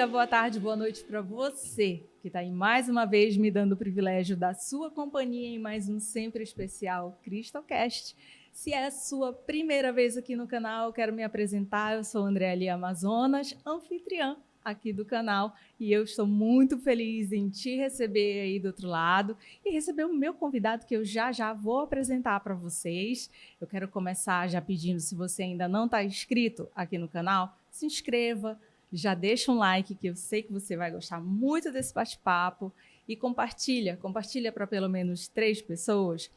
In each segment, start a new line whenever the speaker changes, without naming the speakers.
dia, boa tarde, boa noite para você que está aí mais uma vez me dando o privilégio da sua companhia em mais um sempre especial Cristocast. Se é a sua primeira vez aqui no canal, quero me apresentar. Eu sou Andréa Lia Amazonas, anfitriã aqui do canal, e eu estou muito feliz em te receber aí do outro lado e receber o meu convidado que eu já vou apresentar para vocês. Eu quero começar já pedindo, se você ainda não está inscrito aqui no canal, se inscreva, já deixa um like, que eu sei que você vai gostar muito desse bate-papo, e compartilha para pelo menos 3 pessoas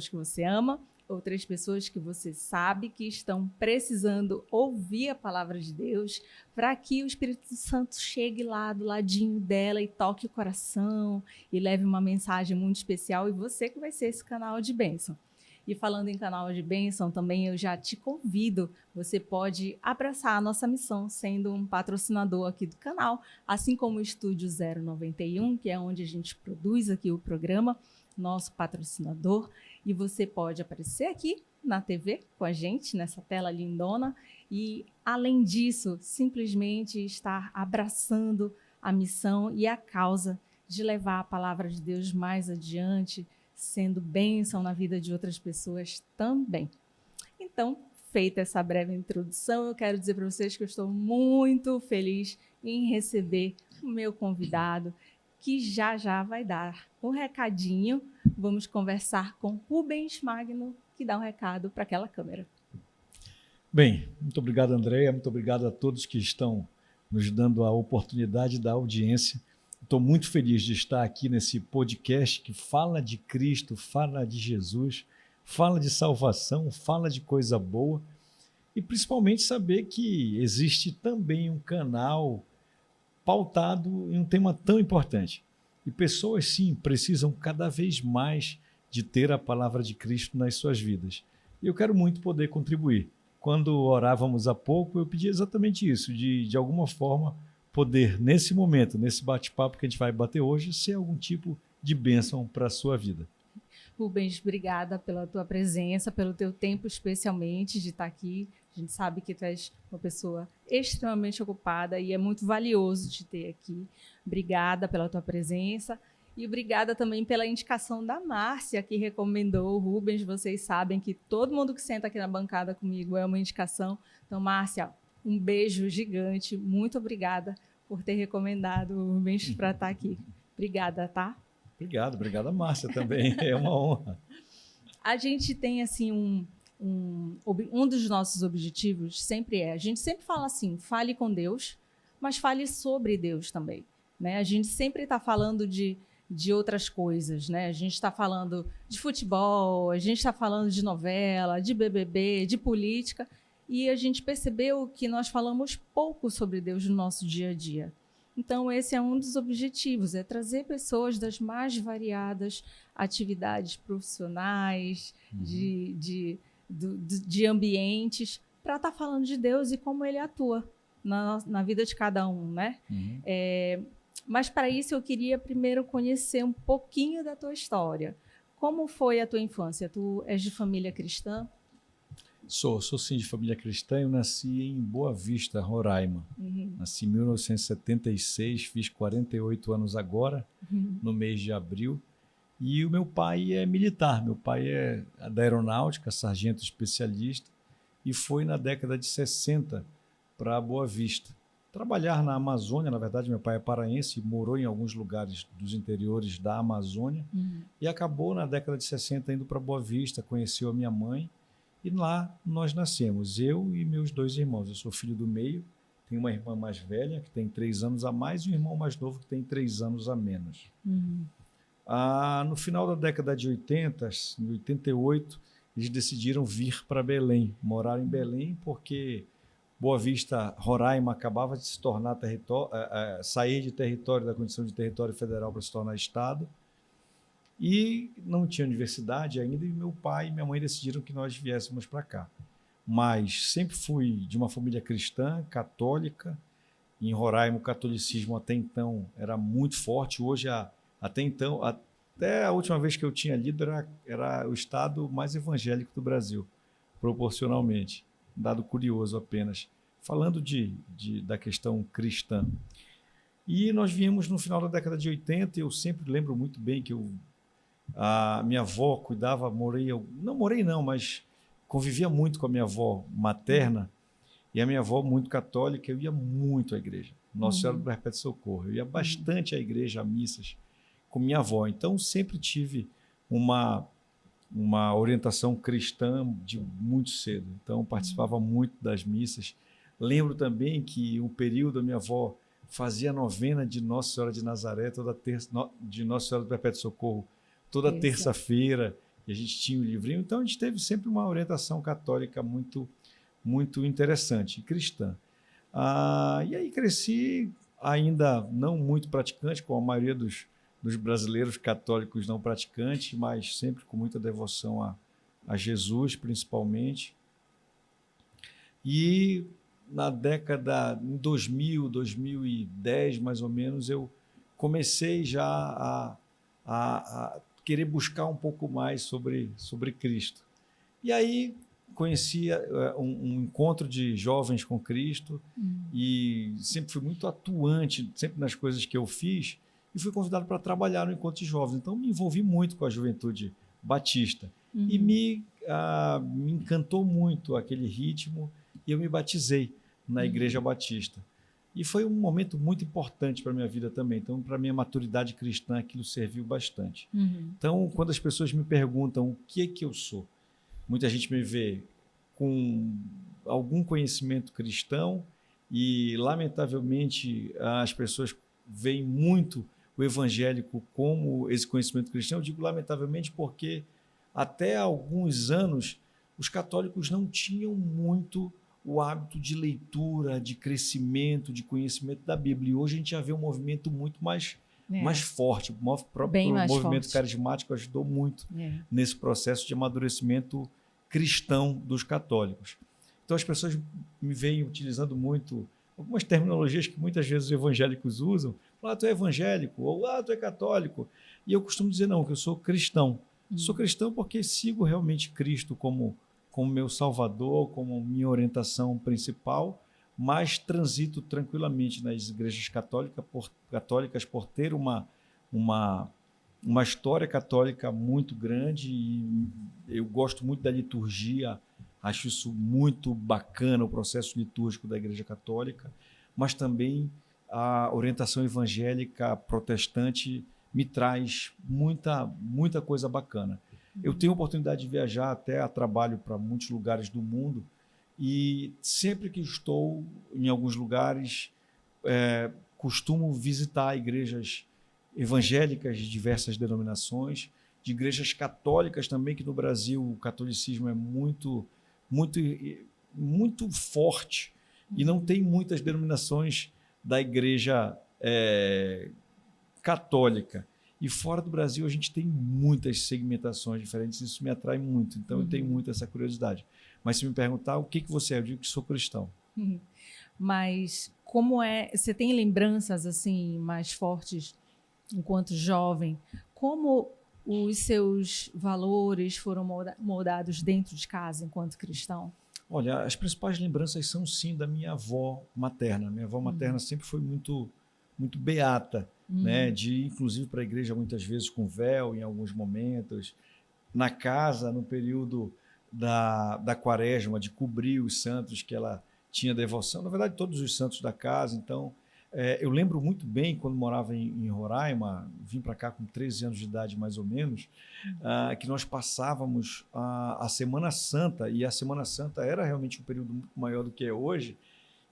que você ama, ou 3 pessoas que você sabe que estão precisando ouvir a palavra de Deus, para que o Espírito Santo chegue lá do ladinho dela e toque o coração e leve uma mensagem muito especial, e você que vai ser esse canal de bênção. E falando em canal de bênção, também eu já te convido, você pode abraçar a nossa missão sendo um patrocinador aqui do canal, assim como o Estúdio 091, que é onde a gente produz aqui o programa, nosso patrocinador, e você pode aparecer aqui na TV com a gente, nessa tela lindona, e além disso, simplesmente estar abraçando a missão e a causa de levar a palavra de Deus mais adiante, sendo bênção na vida de outras pessoas também. Então, feita essa breve introdução, eu quero dizer para vocês que eu estou muito feliz em receber o meu convidado, que já vai dar um recadinho. Vamos conversar com Rubens Magno, que dá um recado para aquela câmera.
Bem, muito obrigado, Andréa, muito obrigado a todos que estão nos dando a oportunidade da audiência. Estou muito feliz de estar aqui nesse podcast que fala de Cristo, fala de Jesus, fala de salvação, fala de coisa boa, e principalmente saber que existe também um canal pautado em um tema tão importante. E pessoas, sim, precisam cada vez mais de ter a palavra de Cristo nas suas vidas. E eu quero muito poder contribuir. Quando orávamos há pouco, eu pedi exatamente isso, de alguma forma poder, nesse momento, nesse bate-papo que a gente vai bater hoje, ser algum tipo de bênção para a sua vida.
Rubens, obrigada pela tua presença, pelo teu tempo especialmente de estar aqui. A gente sabe que tu és uma pessoa extremamente ocupada e é muito valioso te ter aqui. Obrigada pela tua presença e obrigada também pela indicação da Márcia, que recomendou o Rubens. Vocês sabem que todo mundo que senta aqui na bancada comigo é uma indicação. Então, Márcia, um beijo gigante. Muito obrigada por ter recomendado o Rubens para estar aqui. Obrigada, tá?
Obrigado, Márcia, também. É uma honra.
A gente tem, assim, um dos nossos objetivos a gente sempre fala assim, fale com Deus, mas fale sobre Deus também, né? A gente sempre está falando de outras coisas, né? A gente está falando de futebol, a gente está falando de novela, de BBB, de política, e a gente percebeu que nós falamos pouco sobre Deus no nosso dia a dia. Então, esse é um dos objetivos, é trazer pessoas das mais variadas atividades profissionais, de ambientes, para estar falando de Deus e como Ele atua na vida de cada um, né? Mas, para isso, eu queria primeiro conhecer um pouquinho da tua história. Como foi a tua infância? Tu és de família cristã?
Sou sim de família cristã. Eu nasci em Boa Vista, Roraima. Nasci em 1976, fiz 48 anos agora, no mês de abril. E o meu pai é militar, meu pai é da aeronáutica, sargento especialista, e foi na década de 60 para Boa Vista. Trabalhar na Amazônia, na verdade meu pai é paraense, morou em alguns lugares dos interiores da Amazônia, e acabou na década de 60 indo para Boa Vista, conheceu a minha mãe, e lá nós nascemos, eu e meus 2 irmãos. Eu sou filho do meio, tenho uma irmã mais velha, que tem 3 anos a mais, e um irmão mais novo, que tem 3 anos a menos. No final da década de 80, em 88, eles decidiram vir para Belém, morar em Belém, porque Boa Vista, Roraima, acabava de se tornar sair de território, da condição de território federal para se tornar estado, e não tinha universidade ainda, e meu pai e minha mãe decidiram que nós viéssemos para cá. Mas sempre fui de uma família cristã, católica. Em Roraima, o catolicismo até então era muito forte. Hoje, até a última vez que eu tinha lido, era o estado mais evangélico do Brasil, proporcionalmente. Um dado curioso apenas. falando da questão cristã. E nós viemos no final da década de 80, e eu sempre lembro muito bem que a minha avó cuidava, mas convivia muito com a minha avó materna, e a minha avó muito católica, eu ia muito à igreja, Nossa Senhora do Perpétuo Socorro, eu ia bastante à igreja, a missas, com minha avó, então sempre tive uma orientação cristã de muito cedo, então participava muito das missas. Lembro também que um período a minha avó fazia a novena de Nossa Senhora de Nazaré, de Nossa Senhora do Perpétuo Socorro, toda terça-feira, e a gente tinha o livrinho, então a gente teve sempre uma orientação católica muito, muito interessante, cristã. E aí cresci ainda não muito praticante, como a maioria dos brasileiros católicos não praticantes, mas sempre com muita devoção a Jesus, principalmente. E na década de 2000, 2010, mais ou menos, eu comecei já a querer buscar um pouco mais sobre Cristo. E aí conheci um encontro de jovens com Cristo e sempre fui muito atuante, sempre nas coisas que eu fiz, e fui convidado para trabalhar no encontro de jovens. Então, me envolvi muito com a juventude batista e me encantou muito aquele ritmo, e eu me batizei na Igreja Batista. E foi um momento muito importante para a minha vida também. Então, para a minha maturidade cristã, aquilo serviu bastante. Então, quando as pessoas me perguntam o que é que eu sou, muita gente me vê com algum conhecimento cristão e, lamentavelmente, as pessoas veem muito o evangélico como esse conhecimento cristão. Eu digo lamentavelmente porque até alguns anos os católicos não tinham muito o hábito de leitura, de crescimento, de conhecimento da Bíblia. E hoje a gente já vê um movimento muito mais forte. O próprio movimento carismático ajudou muito nesse processo de amadurecimento cristão dos católicos. Então as pessoas me veem utilizando muito algumas terminologias que muitas vezes os evangélicos usam. Falam, tu é evangélico, ou tu é católico. E eu costumo dizer, não, que eu sou cristão. Sou cristão porque sigo realmente Cristo como meu salvador, como minha orientação principal, mas transito tranquilamente nas igrejas católicas por ter uma história católica muito grande, e eu gosto muito da liturgia, acho isso muito bacana, o processo litúrgico da Igreja Católica, mas também a orientação evangélica protestante me traz muita coisa bacana. Eu tenho a oportunidade de viajar até a trabalho para muitos lugares do mundo, e sempre que estou em alguns lugares, costumo visitar igrejas evangélicas de diversas denominações, de igrejas católicas também, que no Brasil o catolicismo é muito, muito, muito forte, e não tem muitas denominações da igreja católica. E fora do Brasil a gente tem muitas segmentações diferentes, isso me atrai muito, então eu tenho muito essa curiosidade. Mas se me perguntar o que você é, eu digo que sou cristão.
Mas como você tem lembranças assim mais fortes enquanto jovem, como os seus valores foram moldados dentro de casa enquanto cristão?
Olha, as principais lembranças são sim da minha avó materna. Minha avó materna sempre foi muito beata, né? De ir, inclusive, para a igreja muitas vezes com véu em alguns momentos, na casa, no período da quaresma, de cobrir os santos que ela tinha devoção, na verdade todos os santos da casa. Então eu lembro muito bem quando morava em Roraima, vim para cá com 13 anos de idade mais ou menos, que nós passávamos a Semana Santa, e a Semana Santa era realmente um período muito maior do que é hoje,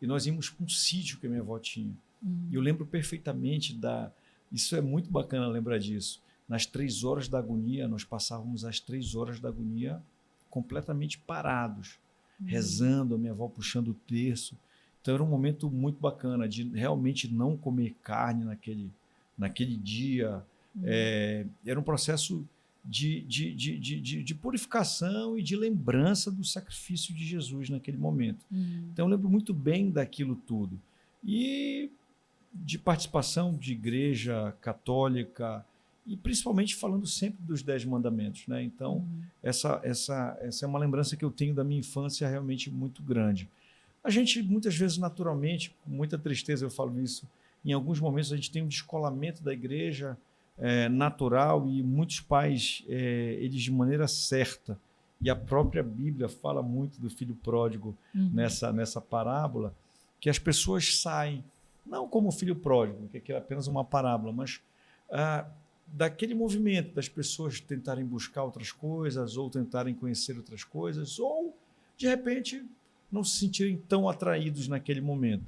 e nós íamos para um sítio que a minha avó tinha. E eu lembro perfeitamente isso é muito bacana lembrar disso, nas 3 horas da agonia, nós passávamos as 3 horas da agonia completamente parados, rezando, a minha avó puxando o terço. Então era um momento muito bacana de realmente não comer carne naquele dia. Era um processo de purificação e de lembrança do sacrifício de Jesus naquele momento. Então eu lembro muito bem daquilo tudo. E de participação de igreja católica, e principalmente falando sempre dos 10 mandamentos, né? Então essa é uma lembrança que eu tenho da minha infância realmente muito grande. A gente, muitas vezes, naturalmente, com muita tristeza eu falo isso, em alguns momentos a gente tem um descolamento da igreja natural e muitos pais, eles de maneira certa, e a própria Bíblia fala muito do filho pródigo nessa parábola, que as pessoas saem, não como filho pródigo, que é apenas uma parábola, mas daquele movimento das pessoas tentarem buscar outras coisas, ou tentarem conhecer outras coisas, ou, de repente, não se sentirem tão atraídos naquele momento.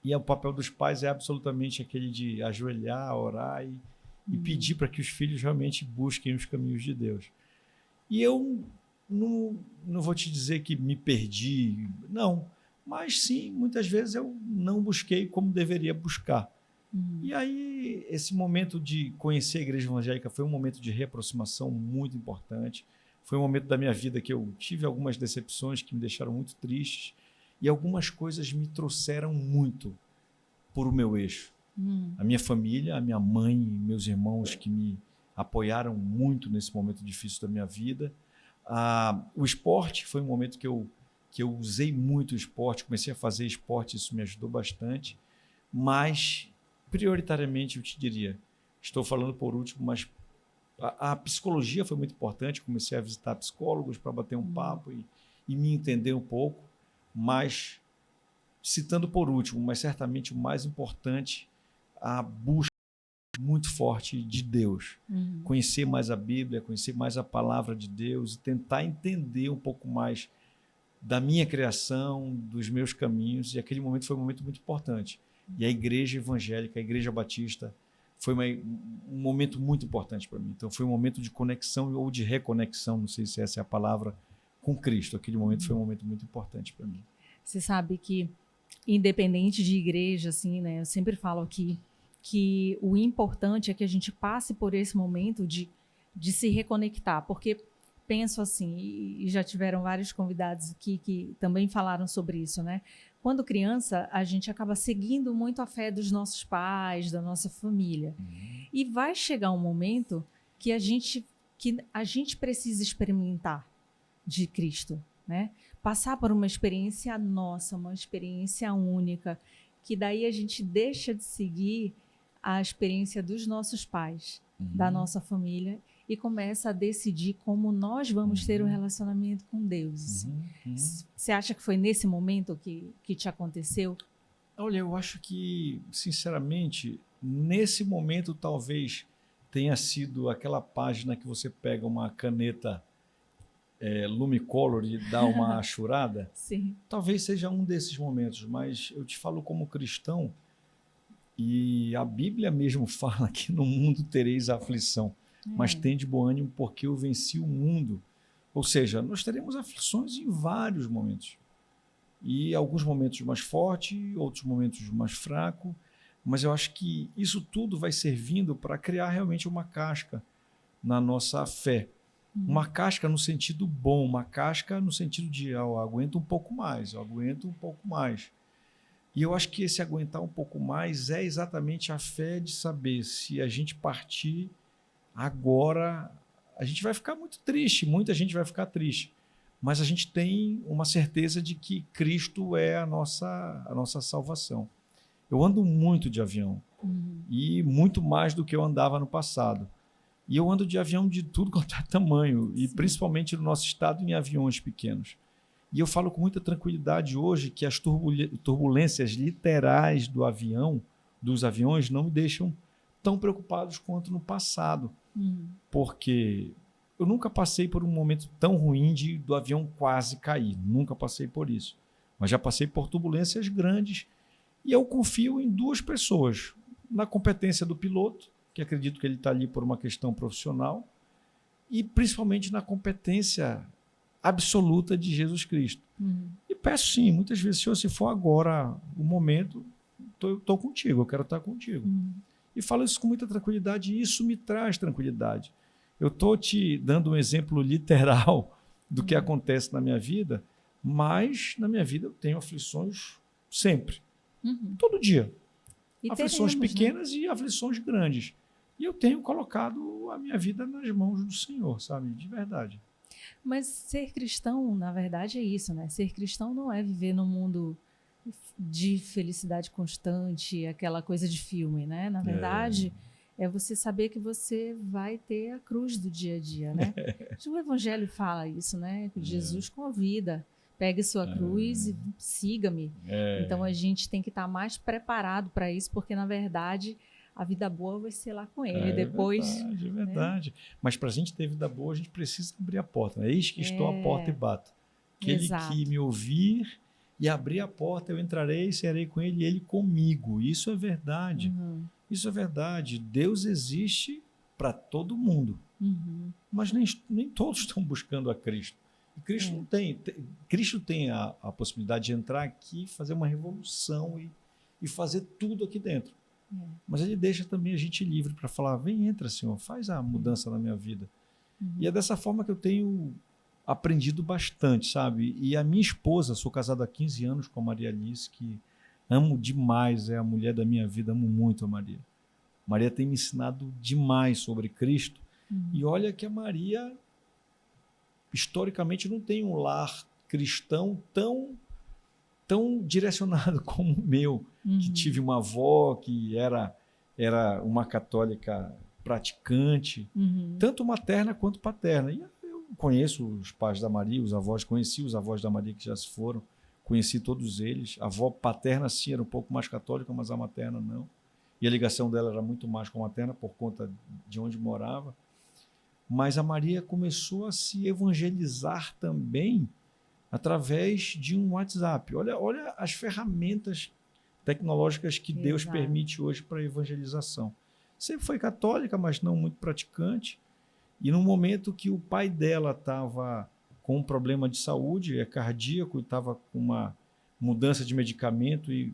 E o papel dos pais é absolutamente aquele de ajoelhar, orar e pedir para que os filhos realmente busquem os caminhos de Deus. E eu não vou te dizer que me perdi, não. Mas sim, muitas vezes eu não busquei como deveria buscar. E aí, esse momento de conhecer a igreja evangélica foi um momento de reaproximação muito importante. Foi um momento da minha vida que eu tive algumas decepções que me deixaram muito tristes e algumas coisas me trouxeram muito por o meu eixo. A minha família, a minha mãe, meus irmãos que me apoiaram muito nesse momento difícil da minha vida. O esporte foi um momento que eu usei muito o esporte, comecei a fazer esporte, isso me ajudou bastante, mas prioritariamente eu te diria, estou falando por último, mas a psicologia foi muito importante, comecei a visitar psicólogos para bater um papo e me entender um pouco, mas citando por último, mas certamente o mais importante, a busca muito forte de Deus, conhecer mais a Bíblia, conhecer mais a palavra de Deus e tentar entender um pouco mais da minha criação, dos meus caminhos, e aquele momento foi um momento muito importante. E a igreja evangélica, a igreja batista, foi um momento muito importante para mim. Então foi um momento de conexão ou de reconexão, não sei se essa é a palavra, com Cristo. Aquele momento foi um momento muito importante para mim.
Você sabe que, independente de igreja, assim, né, eu sempre falo aqui que o importante é que a gente passe por esse momento de se reconectar, porque penso assim, e já tiveram vários convidados aqui que também falaram sobre isso, né? Quando criança, a gente acaba seguindo muito a fé dos nossos pais, da nossa família. E vai chegar um momento que a gente precisa experimentar de Cristo, né? Passar por uma experiência nossa, uma experiência única, que daí a gente deixa de seguir a experiência dos nossos pais, da nossa família, e começa a decidir como nós vamos ter um relacionamento com Deus. Você acha que foi nesse momento que te aconteceu?
Olha, eu acho que, sinceramente, nesse momento talvez tenha sido aquela página que você pega uma caneta Lumicolor e dá uma achurada.
Sim.
Talvez seja um desses momentos, mas eu te falo como cristão, e a Bíblia mesmo fala que no mundo tereis aflição, mas tende bom ânimo porque eu venci o mundo. Ou seja, nós teremos aflições em vários momentos. E alguns momentos mais fortes, outros momentos mais fracos, mas eu acho que isso tudo vai servindo para criar realmente uma casca na nossa fé. Uma casca no sentido bom, uma casca no sentido de eu aguento um pouco mais, eu aguento um pouco mais. E eu acho que esse aguentar um pouco mais é exatamente a fé de saber se a gente partir agora, a gente vai ficar muito triste, muita gente vai ficar triste, mas a gente tem uma certeza de que Cristo é a nossa salvação. Eu ando muito de avião, e muito mais do que eu andava no passado. E eu ando de avião de tudo quanto é tamanho, e principalmente no nosso estado em aviões pequenos. E eu falo com muita tranquilidade hoje que as turbulências literais dos aviões, não me deixam tão preocupados quanto no passado. Porque eu nunca passei por um momento tão ruim do avião quase cair. Nunca passei por isso. Mas já passei por turbulências grandes. E eu confio em duas pessoas. Na competência do piloto, que acredito que ele está ali por uma questão profissional, e principalmente na competência absoluta de Jesus Cristo. E peço sim, muitas vezes, Senhor, se for agora o momento, estou contigo, eu quero estar contigo. E falo isso com muita tranquilidade, e isso me traz tranquilidade. Eu estou te dando um exemplo literal do que acontece na minha vida, mas na minha vida eu tenho aflições sempre, todo dia. E aflições pequenas, né? E aflições grandes. E eu tenho colocado a minha vida nas mãos do Senhor, sabe? De verdade.
Mas ser cristão, na verdade, é isso, né? Ser cristão não é viver num mundo de felicidade constante, aquela coisa de filme, né? Na verdade, é você saber que você vai ter a cruz do dia a dia, né? O Evangelho fala isso, né? Que Jesus convida, pegue sua cruz e siga-me. Então, a gente tem que estar mais preparado para isso, porque, na verdade, a vida boa vai ser lá com ele. Depois,
verdade, é verdade. Né? Mas para a gente ter vida boa, a gente precisa abrir a porta. Né? Eis que estou à porta e bato. Aquele que me ouvir e abrir a porta, eu entrarei, serei com ele e ele comigo. Isso é verdade. Isso é verdade. Deus existe para todo mundo. Mas nem todos estão buscando a Cristo. E Cristo não tem. Cristo tem a possibilidade de entrar aqui, fazer uma revolução e fazer tudo aqui dentro. Mas ele deixa também a gente livre para falar, vem, entra, Senhor, faz a mudança na minha vida. E é dessa forma que eu tenho aprendido bastante, sabe? E a minha esposa, sou casado há 15 anos com a Maria Alice, que amo demais, é a mulher da minha vida, amo muito a Maria. Maria tem me ensinado demais sobre Cristo. E olha que a Maria, historicamente, não tem um lar cristão tão direcionado como o meu, que tive uma avó que era uma católica praticante, tanto materna quanto paterna. E eu conheço os pais da Maria, os avós, conheci os avós da Maria que já se foram, conheci todos eles. A avó paterna, sim, era um pouco mais católica, mas a materna não. E a ligação dela era muito mais com a materna por conta de onde morava. Mas a Maria começou a se evangelizar também através de um WhatsApp. Olha as ferramentas tecnológicas que Deus permite hoje para a evangelização. Sempre foi católica, mas não muito praticante. E no momento que o pai dela estava com um problema de saúde, cardíaco, estava com uma mudança de medicamento e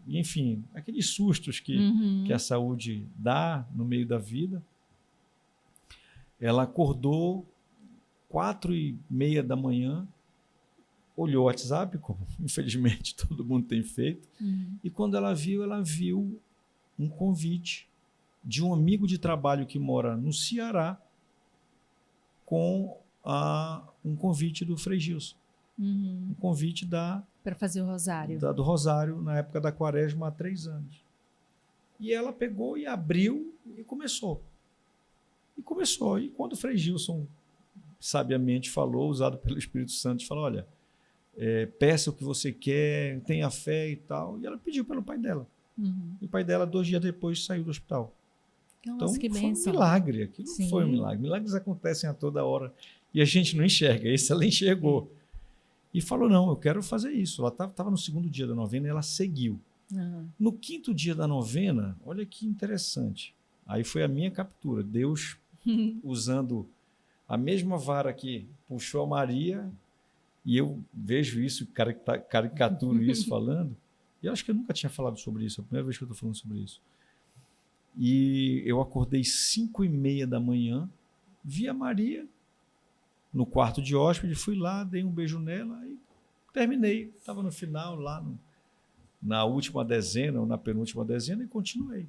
enfim, aqueles sustos que a saúde dá no meio da vida, ela acordou 4h30 da manhã, olhou o WhatsApp, como infelizmente todo mundo tem feito, e quando ela viu um convite de um amigo de trabalho que mora no Ceará com um convite do Frei Gilson. Um convite
para fazer o rosário.
Do rosário, na época da quaresma, há 3 anos. E ela pegou e abriu e começou. E quando o Frei Gilson sabiamente falou, usado pelo Espírito Santo, falou, olha, peça o que você quer, tenha fé e tal. E ela pediu pelo pai dela. E o pai dela, 2 dias depois, saiu do hospital.
Nossa,
então,
que
foi
bênção.
um milagre. Aquilo não foi um milagre. Milagres acontecem a toda hora. E a gente não enxerga. Esse ela enxergou. E falou, não, eu quero fazer isso. Ela estava no 2º dia da novena e ela seguiu. No 5º dia da novena, olha que interessante. Aí foi a minha captura. Deus usando a mesma vara que puxou a Maria, e eu vejo isso, caricaturo isso falando, e eu acho que eu nunca tinha falado sobre isso, é a primeira vez que eu estou falando sobre isso. E eu acordei 5h30 da manhã, vi a Maria no quarto de hóspede, fui lá, dei um beijo nela e terminei. Estava no final, lá na última dezena ou na penúltima dezena, e continuei.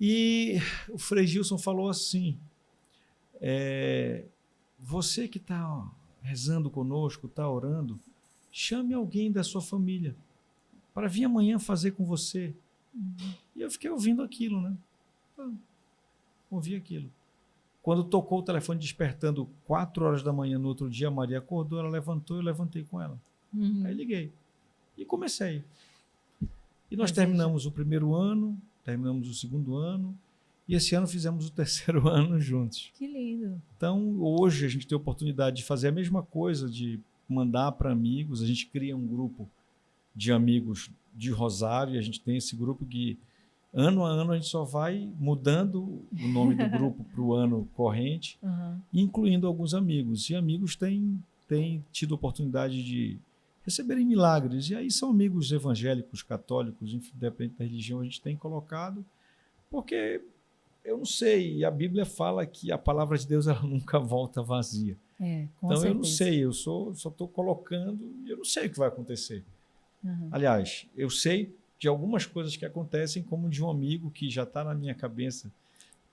E o Frei Gilson falou assim, você que está rezando conosco, está orando, chame alguém da sua família para vir amanhã fazer com você. E eu fiquei ouvindo aquilo, né? Ouvi aquilo. Quando tocou o telefone despertando 4 horas da manhã no outro dia, a Maria acordou, ela levantou, eu levantei com ela. Aí liguei e comecei. E nós terminamos o 1º ano, terminamos o 2º ano, e esse ano fizemos o 3º ano juntos.
Que lindo.
Então, hoje a gente tem a oportunidade de fazer a mesma coisa, de mandar para amigos. A gente cria um grupo de amigos de Rosário, e a gente tem esse grupo que, ano a ano, a gente só vai mudando o nome do grupo para o ano corrente, incluindo alguns amigos. E amigos têm tido a oportunidade de receberem milagres. E aí são amigos evangélicos, católicos, independente da religião, a gente tem colocado, porque eu não sei, a Bíblia fala que a palavra de Deus ela nunca volta vazia.
Com
então
certeza.
Eu não sei, eu só estou colocando e eu não sei o que vai acontecer. Aliás, eu sei de algumas coisas que acontecem, como de um amigo que já está na minha cabeça,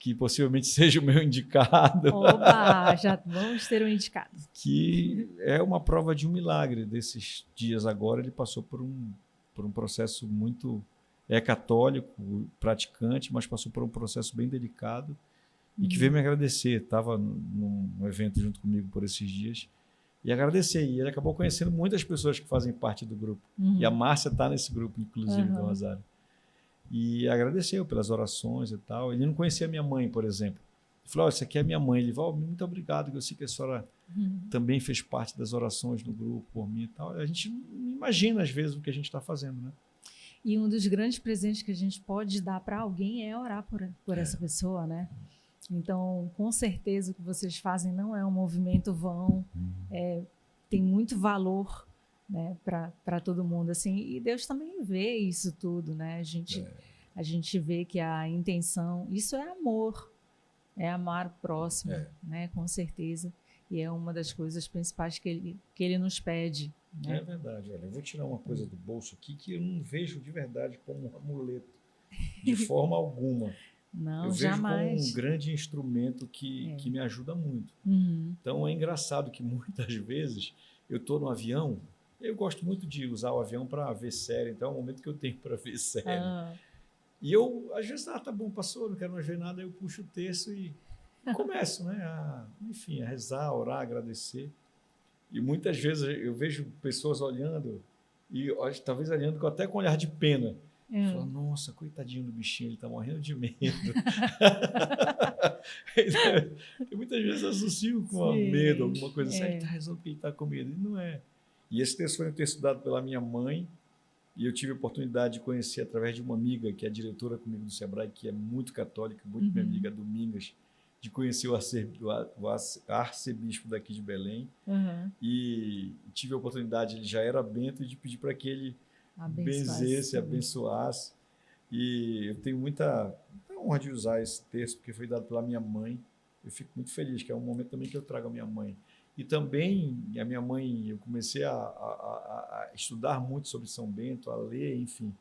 que possivelmente seja o meu indicado.
Oba, já vamos ter um indicado.
Que é uma prova de um milagre desses dias agora. Ele passou por um processo muito... É católico, praticante, mas passou por um processo bem delicado e que veio me agradecer. Estava num evento junto comigo por esses dias e agradecer. E ele acabou conhecendo muitas pessoas que fazem parte do grupo. E a Márcia está nesse grupo, inclusive, do Rosário. E agradeceu pelas orações e tal. Ele não conhecia a minha mãe, por exemplo. Ele falou, essa aqui é a minha mãe. Ele falou, muito obrigado, que eu sei que a senhora também fez parte das orações no grupo por mim e tal. A gente não imagina, às vezes, o que a gente está fazendo, né?
E um dos grandes presentes que a gente pode dar para alguém é orar por essa pessoa, né? Então, com certeza, o que vocês fazem não é um movimento vão, tem muito valor, né, para todo mundo, assim, e Deus também vê isso tudo, né? A gente vê que a intenção, isso é amor, é amar o próximo, né? Com certeza, e é uma das coisas principais que ele nos pede.
É verdade. Olha, eu vou tirar uma coisa do bolso aqui que eu não vejo de verdade como um amuleto, de forma alguma.
Não,
eu vejo
jamais.
como um grande instrumento que me ajuda muito. Então, é engraçado que muitas vezes eu estou no avião, eu gosto muito de usar o avião para ver série, então é o momento que eu tenho para ver série. E eu, às vezes, tá bom, passou, não quero mais ver nada, eu puxo o texto e começo, né, a rezar, a orar, a agradecer. E muitas vezes eu vejo pessoas olhando, e talvez olhando até com um olhar de pena. Falo, nossa, coitadinho do bichinho, ele está morrendo de medo. Eu muitas vezes associo com medo, alguma coisa assim. Ele está rezando porque ele está com medo. E não é. E esse texto foi um texto dado pela minha mãe, e eu tive a oportunidade de conhecer através de uma amiga, que é diretora comigo do Sebrae, que é muito católica, muito minha amiga, Domingas, de conhecer o arcebispo daqui de Belém. E tive a oportunidade, ele já era bento, de pedir para que ele benzesse, abençoasse. E eu tenho muita honra de usar esse texto, porque foi dado pela minha mãe. Eu fico muito feliz, que é um momento também que eu trago a minha mãe. E também a minha mãe, eu comecei a estudar muito sobre São Bento, a ler, enfim,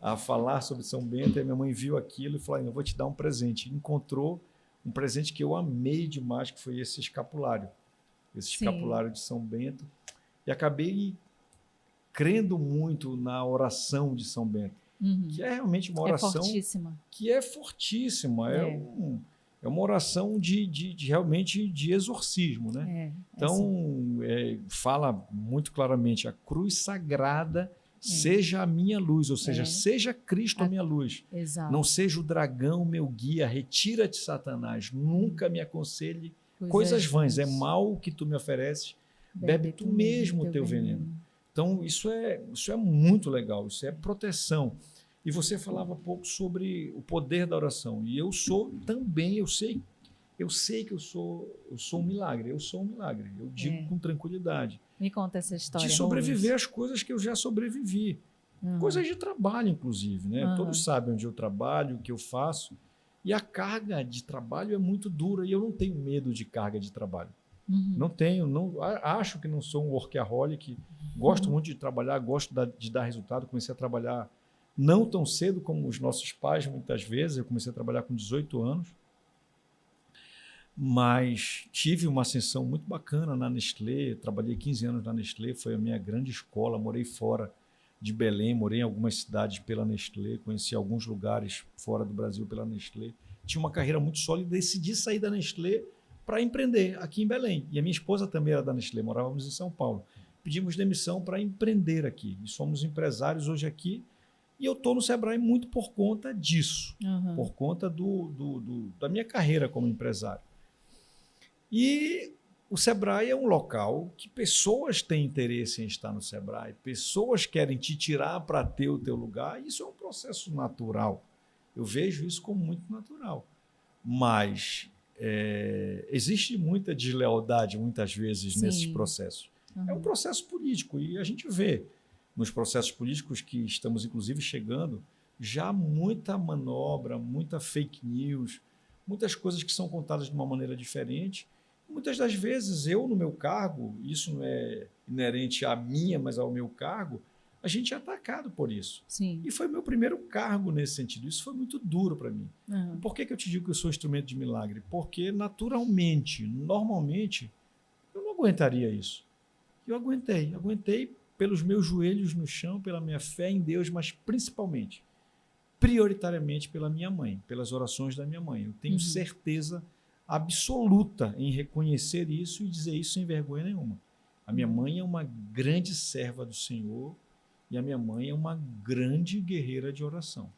a falar sobre São Bento. E a minha mãe viu aquilo e falou, eu vou te dar um presente. E encontrou um presente que eu amei demais, que foi esse escapulário. Esse escapulário de São Bento. E acabei crendo muito na oração de São Bento, que é realmente uma oração que é fortíssima. É uma oração realmente de exorcismo, né? Então, fala muito claramente, a cruz sagrada seja a minha luz, ou seja, seja Cristo a minha luz.
Exato.
Não seja o dragão meu guia, retira-te, Satanás, nunca me aconselhe coisas vãs. É mal o que tu me ofereces, bebe tu mesmo o teu veneno. Então, isso é muito legal, isso é proteção. E você falava pouco sobre o poder da oração. E eu sou também, eu sei que eu sou um milagre, eu digo com tranquilidade.
Me conta essa história.
De sobreviver às coisas que eu já sobrevivi. Coisas de trabalho, inclusive, né? Todos sabem onde eu trabalho, o que eu faço. E a carga de trabalho é muito dura e eu não tenho medo de carga de trabalho. Não tenho, acho que não sou um workaholic, gosto muito de trabalhar, gosto de dar resultado. Comecei a trabalhar não tão cedo como os nossos pais, muitas vezes. Eu comecei a trabalhar com 18 anos, mas tive uma ascensão muito bacana na Nestlé. Trabalhei 15 anos na Nestlé, foi a minha grande escola. Morei fora de Belém, morei em algumas cidades pela Nestlé, conheci alguns lugares fora do Brasil pela Nestlé. Tinha uma carreira muito sólida, decidi sair da Nestlé para empreender aqui em Belém. E a minha esposa também era da Nestlé, morávamos em São Paulo. Pedimos demissão para empreender aqui. E somos empresários hoje aqui. E eu estou no Sebrae muito por conta disso, por conta da minha carreira como empresário. E o Sebrae é um local que pessoas têm interesse em estar no Sebrae, pessoas querem te tirar para ter o teu lugar. Isso é um processo natural. Eu vejo isso como muito natural. Mas existe muita deslealdade, muitas vezes, nesses processos. É um processo político e a gente vê nos processos políticos que estamos, inclusive, chegando, já muita manobra, muita fake news, muitas coisas que são contadas de uma maneira diferente. Muitas das vezes, eu, no meu cargo, isso não é inerente à minha, mas ao meu cargo, a gente é atacado por isso.
Sim.
E foi meu primeiro cargo nesse sentido. Isso foi muito duro para mim.
Uhum.
Por que eu te digo que eu sou instrumento de milagre? Porque naturalmente, normalmente, eu não aguentaria isso. Eu aguentei pelos meus joelhos no chão, pela minha fé em Deus, mas principalmente, prioritariamente pela minha mãe, pelas orações da minha mãe. Eu tenho certeza absoluta em reconhecer isso e dizer isso sem vergonha nenhuma. A minha mãe é uma grande serva do Senhor e a minha mãe é uma grande guerreira de oração.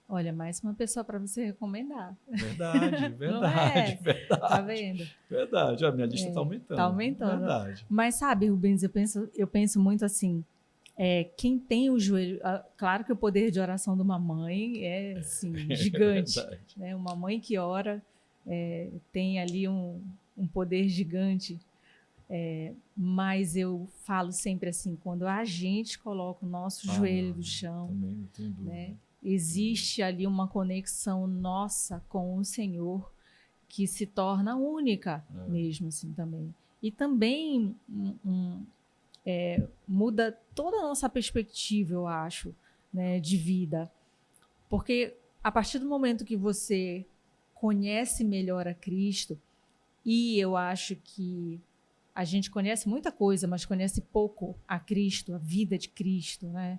Olha, mais uma pessoa para você recomendar.
Verdade,
É?
verdade.
Tá vendo?
Verdade, a minha lista está aumentando.
Tá aumentando.
Verdade.
Mas sabe, Rubens, eu penso muito assim, quem tem o joelho... Claro que o poder de oração de uma mãe é assim, gigante. Né? Uma mãe que ora tem ali um poder gigante. Mas eu falo sempre assim, quando a gente coloca o nosso joelho no chão,
também não tenho dúvida.
Né? Existe ali uma conexão nossa com o Senhor que se torna única mesmo assim também. E também muda toda a nossa perspectiva, eu acho, né, de vida. Porque a partir do momento que você conhece melhor a Cristo, e eu acho que a gente conhece muita coisa, mas conhece pouco a Cristo, a vida de Cristo, né?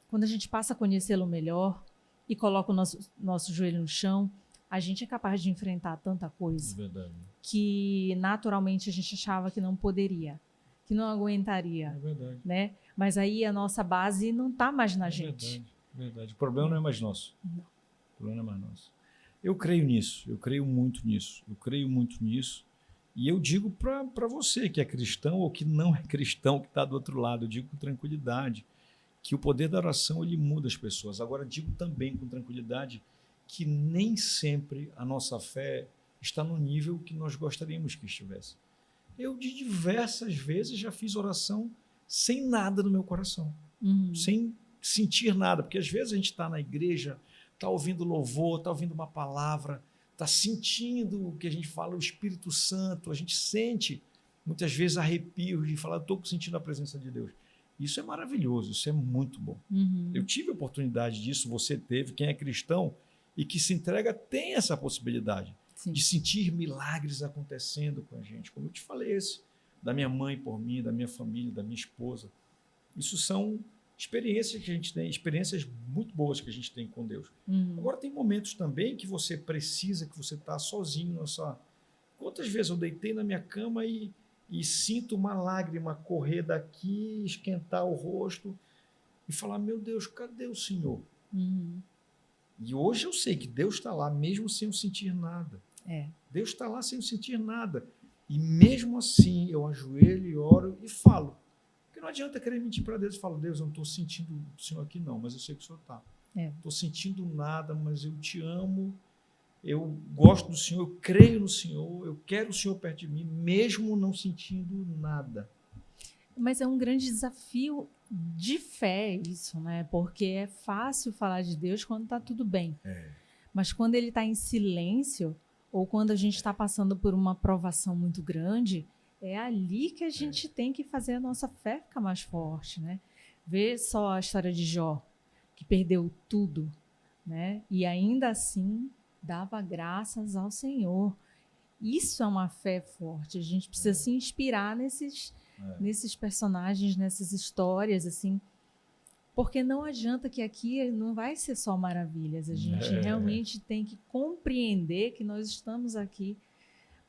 Quando a gente passa a conhecê-lo melhor e coloca o nosso joelho no chão, a gente é capaz de enfrentar tanta coisa que naturalmente a gente achava que não poderia, que não aguentaria.
É verdade.
Né? Mas aí a nossa base não está mais na gente.
Verdade. O problema não é mais nosso.
Não.
O problema não é mais nosso. Eu creio nisso, eu creio muito nisso. E eu digo para você que é cristão ou que não é cristão, que está do outro lado, eu digo com tranquilidade, que o poder da oração ele muda as pessoas. Agora, digo também com tranquilidade que nem sempre a nossa fé está no nível que nós gostaríamos que estivesse. Eu, de diversas vezes, já fiz oração sem nada no meu coração, sem sentir nada, porque às vezes a gente está na igreja, está ouvindo louvor, está ouvindo uma palavra, está sentindo o que a gente fala, o Espírito Santo, a gente sente muitas vezes arrepios de falar, estou sentindo a presença de Deus. Isso é maravilhoso, isso é muito bom. Eu tive a oportunidade disso, você teve, quem é cristão e que se entrega tem essa possibilidade. Sim. De sentir milagres acontecendo com a gente. Como eu te falei, da minha mãe por mim, da minha família, da minha esposa. Isso são experiências que a gente tem, experiências muito boas que a gente tem com Deus. Agora, tem momentos também que você precisa, que você está sozinho. Quantas vezes eu deitei na minha cama e sinto uma lágrima correr daqui, esquentar o rosto e falar, meu Deus, cadê o Senhor? E hoje eu sei que Deus está lá, mesmo sem eu sentir nada. Deus está lá sem eu sentir nada. E mesmo assim, eu ajoelho e oro e falo. Porque não adianta querer mentir para Deus e falar, Deus, eu não estou sentindo o Senhor aqui não, mas eu sei que o Senhor está. Não estou sentindo nada, mas eu te amo, eu gosto do Senhor, eu creio no Senhor, eu quero o Senhor perto de mim, mesmo não sentindo nada.
Mas é um grande desafio de fé isso, né? Porque é fácil falar de Deus quando está tudo bem. Mas quando ele está em silêncio, ou quando a gente está passando por uma provação muito grande, é ali que a gente tem que fazer a nossa fé ficar mais forte, né? Vê só a história de Jó, que perdeu tudo, né? E ainda assim dava graças ao Senhor. Isso é uma fé forte. A gente precisa se inspirar nesses personagens, nessas histórias, assim, porque não adianta que aqui não vai ser só maravilhas. A gente realmente tem que compreender que nós estamos aqui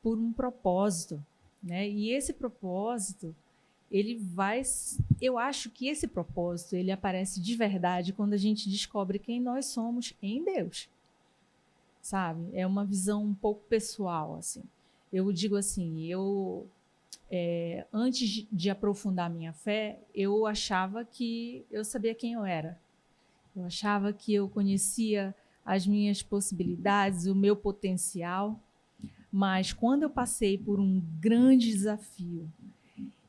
por um propósito, né? E esse propósito, eu acho que esse propósito, ele aparece de verdade quando a gente descobre quem nós somos em Deus, sabe? É uma visão um pouco pessoal, assim. Eu digo assim, antes de aprofundar minha fé, eu achava que eu sabia quem eu era. Eu achava que eu conhecia as minhas possibilidades, o meu potencial. Mas quando eu passei por um grande desafio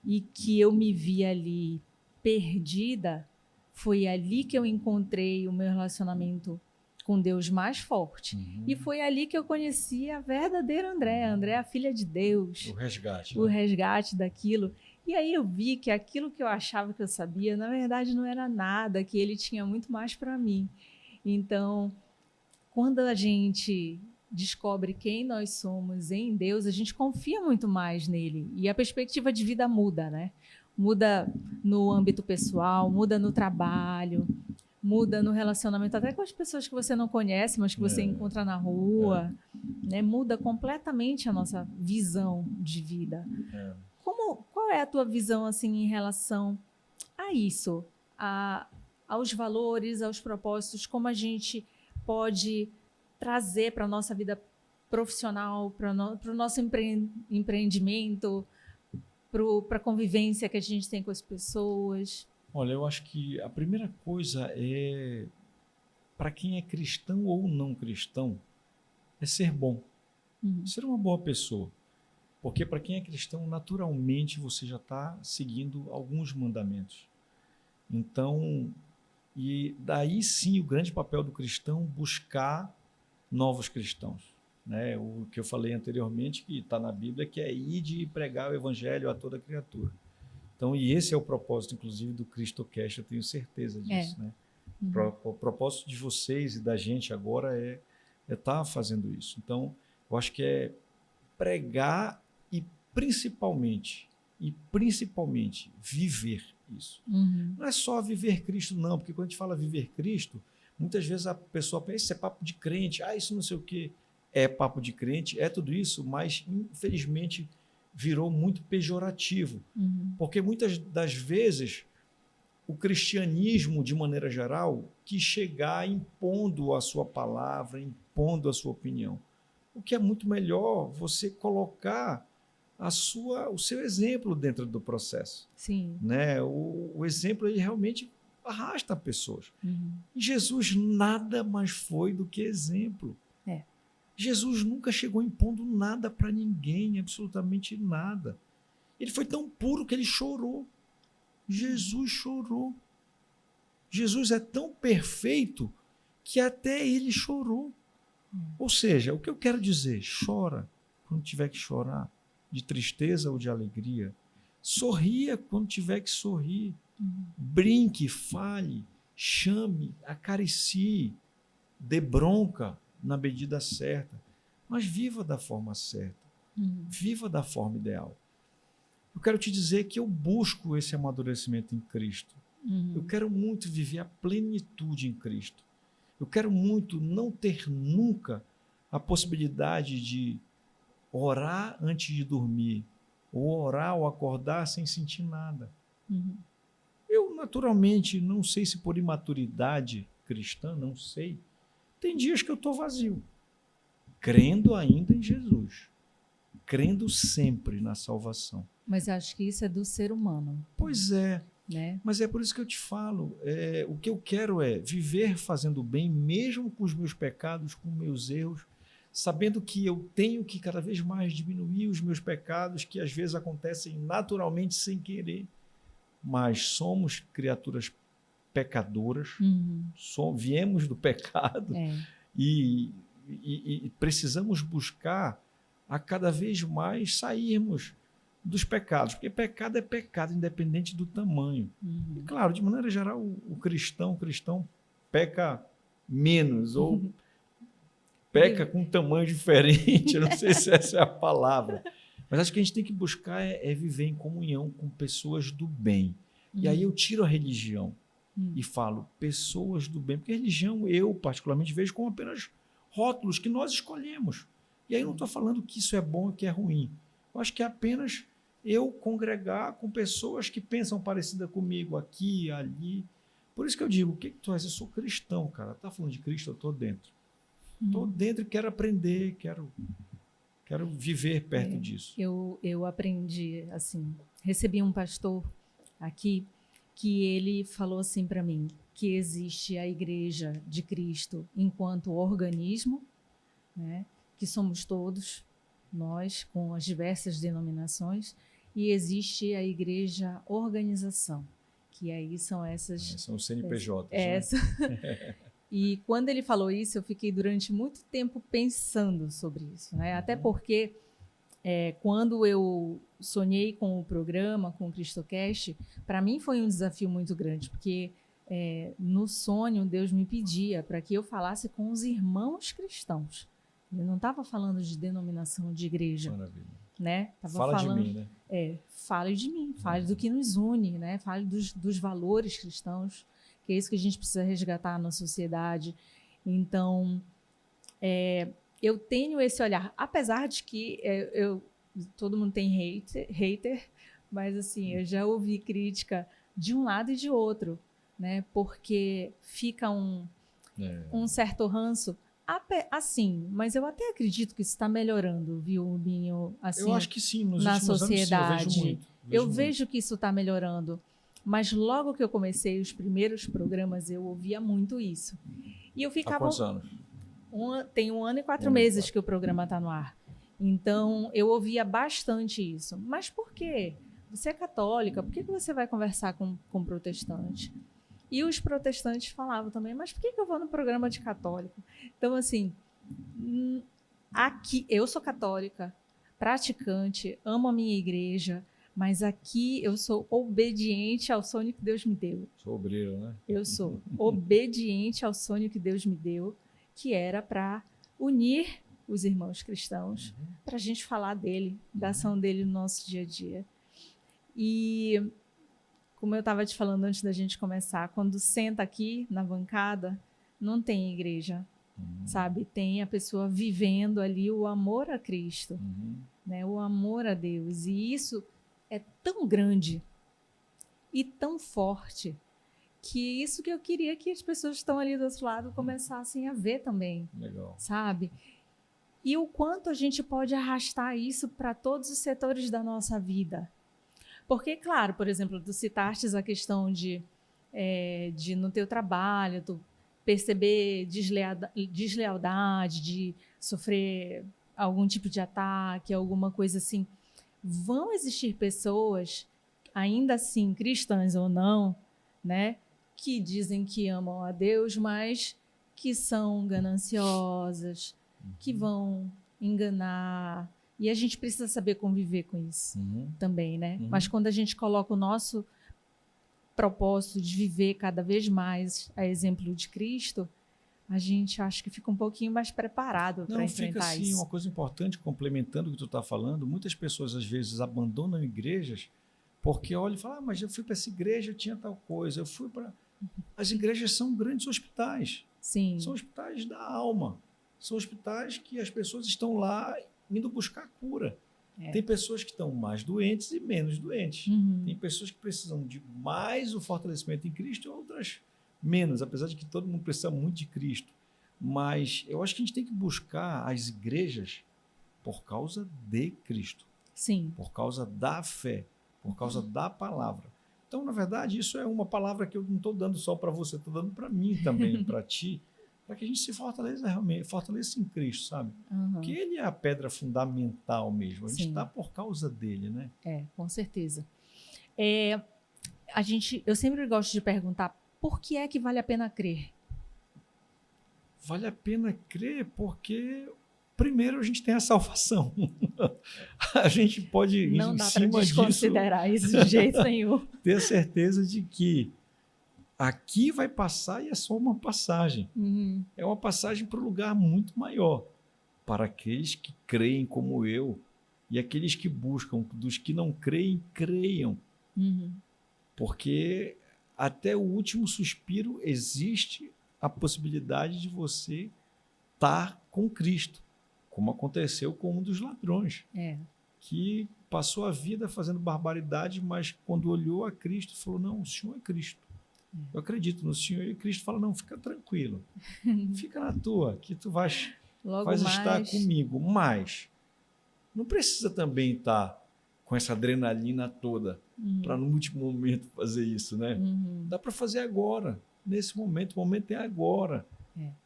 e que eu me vi ali perdida, foi ali que eu encontrei o meu relacionamento com Deus mais forte. E foi ali que eu conheci a verdadeira Andréa, a filha de Deus.
O resgate.
O resgate daquilo. E aí eu vi que aquilo que eu achava que eu sabia, na verdade não era nada, que ele tinha muito mais para mim. Então, quando a gente descobre quem nós somos em Deus, a gente confia muito mais nele. E a perspectiva de vida muda, né? Muda no âmbito pessoal, muda no trabalho, muda no relacionamento, até com as pessoas que você não conhece, mas que você encontra na rua, né? Muda completamente a nossa visão de vida. Qual é a tua visão assim em relação a isso, aos valores, aos propósitos, como a gente pode trazer para a nossa vida profissional, para o nosso empreendimento, para a convivência que a gente tem com as pessoas?
Olha, eu acho que a primeira coisa é, para quem é cristão ou não cristão, é ser bom, ser uma boa pessoa. Porque para quem é cristão, naturalmente você já está seguindo alguns mandamentos. Então, e daí sim o grande papel do cristão buscar novos cristãos. Né? O que eu falei anteriormente, que está na Bíblia, que é ir de pregar o evangelho a toda criatura. Então, e esse é o propósito, inclusive, do CristoCast, eu tenho certeza disso. Né? O propósito de vocês e da gente agora é estar fazendo isso. Então, eu acho que é pregar e principalmente viver isso. Não é só viver Cristo, não, porque quando a gente fala viver Cristo, muitas vezes a pessoa pensa, isso é papo de crente, isso não sei o quê. É papo de crente, é tudo isso, mas infelizmente virou muito pejorativo, porque muitas das vezes o cristianismo, de maneira geral, quis chegar impondo a sua palavra, impondo a sua opinião. O que é muito melhor você colocar o seu exemplo dentro do processo.
Sim.
Né? O exemplo ele realmente arrasta pessoas. E Jesus nada mais foi do que exemplo. Jesus nunca chegou impondo nada para ninguém, absolutamente nada. Ele foi tão puro que ele chorou. Jesus chorou. Jesus é tão perfeito que até ele chorou. Ou seja, o que eu quero dizer, chora quando tiver que chorar, de tristeza ou de alegria. Sorria quando tiver que sorrir. Brinque, fale, chame, acaricie, dê bronca na medida certa, mas viva da forma certa, viva da forma ideal. Eu quero te dizer que eu busco esse amadurecimento em Cristo. Eu quero muito viver a plenitude em Cristo. Eu quero muito não ter nunca a possibilidade de orar antes de dormir, ou orar ou acordar sem sentir nada. Eu, naturalmente, não sei se por imaturidade cristã, não sei, tem dias que eu estou vazio, crendo ainda em Jesus, crendo sempre na salvação.
Mas acho que isso é do ser humano.
Pois é.
Né?
Mas é por isso que eu te falo, o que eu quero é viver fazendo bem, mesmo com os meus pecados, com meus erros, sabendo que eu tenho que cada vez mais diminuir os meus pecados, que às vezes acontecem naturalmente sem querer, mas somos criaturas pecadoras, viemos do pecado e precisamos buscar a cada vez mais sairmos dos pecados, porque pecado é pecado, independente do tamanho. E claro, de maneira geral, o cristão peca menos, ou peca com um tamanho diferente, eu não sei se essa é a palavra. Mas acho que a gente tem que buscar é viver em comunhão com pessoas do bem. E aí eu tiro a religião e falo pessoas do bem, porque a religião eu particularmente vejo como apenas rótulos que nós escolhemos. E aí eu não estou falando que isso é bom e que é ruim. Eu acho que é apenas eu congregar com pessoas que pensam parecida comigo aqui, ali. Por isso que eu digo, o que tu és? Eu sou cristão, cara. Tá falando de Cristo, eu estou dentro. Estou dentro e quero aprender, quero viver perto disso.
Eu aprendi, assim, recebi um pastor aqui que ele falou assim para mim, que existe a Igreja de Cristo enquanto organismo, né, que somos todos, nós, com as diversas denominações, e existe a Igreja Organização, que aí são essas...
São os CNPJs.
Né? E quando ele falou isso, eu fiquei durante muito tempo pensando sobre isso, né? Até porque quando eu sonhei com o programa, com o CristoCast, para mim foi um desafio muito grande, porque no sonho Deus me pedia para que eu falasse com os irmãos cristãos. Eu não estava falando de denominação de igreja.
Maravilha.
Né?
Fala falando, de mim, né?
Fale de mim, fale do que nos une, né? Fale dos valores cristãos, que é isso que a gente precisa resgatar na sociedade. Então, eu tenho esse olhar, apesar de que todo mundo tem hater, mas assim, eu já ouvi crítica de um lado e de outro, né? Porque fica um certo ranço. Assim, mas eu até acredito que isso está melhorando, viu, Binho? Assim,
eu acho que sim, nos
na
últimos
sociedade.
Anos, sim,
eu vejo que isso está melhorando. Mas logo que eu comecei os primeiros programas, eu ouvia muito isso. E eu ficava.
Há quantos anos?
Tem 1 ano e 4 meses que o programa está no ar. Então, eu ouvia bastante isso. Mas por quê? Você é católica, por que você vai conversar com protestante? E os protestantes falavam também, mas por que eu vou no programa de católico? Então, assim, aqui eu sou católica, praticante, amo a minha igreja, mas aqui eu sou obediente ao sonho que Deus me deu.
Sou obreiro, né?
Eu sou obediente ao sonho que Deus me deu, que era para unir os irmãos cristãos, para a gente falar dele, da ação dele no nosso dia a dia. E, como eu estava te falando antes da gente começar, quando senta aqui na bancada, não tem igreja, sabe? Tem a pessoa vivendo ali o amor a Cristo, né? O amor a Deus. E isso é tão grande e tão forte que isso que eu queria que as pessoas que estão ali do outro lado começassem a ver também.
Legal.
Sabe? E o quanto a gente pode arrastar isso para todos os setores da nossa vida. Porque, claro, por exemplo, tu citaste a questão de no teu trabalho, tu perceber deslealdade, de sofrer algum tipo de ataque, alguma coisa assim. Vão existir pessoas, ainda assim, cristãs ou não, né, que dizem que amam a Deus, mas que são gananciosas, que vão enganar. E a gente precisa saber conviver com isso também, né? Mas quando a gente coloca o nosso propósito de viver cada vez mais a exemplo de Cristo, a gente acha que fica um pouquinho mais preparado para enfrentar
fica assim,
isso.
Uma coisa importante, complementando o que tu está falando, muitas pessoas às vezes abandonam igrejas porque olham e falam, mas eu fui para essa igreja, eu tinha tal coisa, eu fui para... As igrejas são grandes hospitais.
Sim.
São hospitais da alma. São hospitais que as pessoas estão lá indo buscar cura. Tem pessoas que estão mais doentes e menos doentes. Tem pessoas que precisam de mais o fortalecimento em Cristo e outras menos, apesar de que todo mundo precisa muito de Cristo. Mas eu acho que a gente tem que buscar as igrejas por causa de Cristo.
Sim.
Por causa da fé, por causa da palavra. Então, na verdade, isso é uma palavra que eu não estou dando só para você, estou dando para mim também, para ti, para que a gente se fortaleça realmente, fortaleça em Cristo, sabe? Porque Ele é a pedra fundamental mesmo. A gente está por causa dele, né?
Com certeza. Eu sempre gosto de perguntar, por que é que vale a pena crer?
Vale a pena crer porque, primeiro, a gente tem a salvação. A gente pode,
não dá para desconsiderar isso de jeito nenhum.
Ter certeza de que aqui vai passar e é só uma passagem. É uma passagem para um lugar muito maior. Para aqueles que creem como eu e aqueles que buscam, dos que não creem, creiam. Porque até o último suspiro existe a possibilidade de você estar com Cristo, como aconteceu com um dos ladrões, que passou a vida fazendo barbaridade, mas quando olhou a Cristo, falou, não, o Senhor é Cristo. Eu acredito no Senhor. E Cristo fala, não, fica tranquilo, fica na tua, que tu vais estar comigo. Mas não precisa também estar com essa adrenalina toda para no último momento fazer isso, né? Dá para fazer agora, nesse momento, o momento é agora.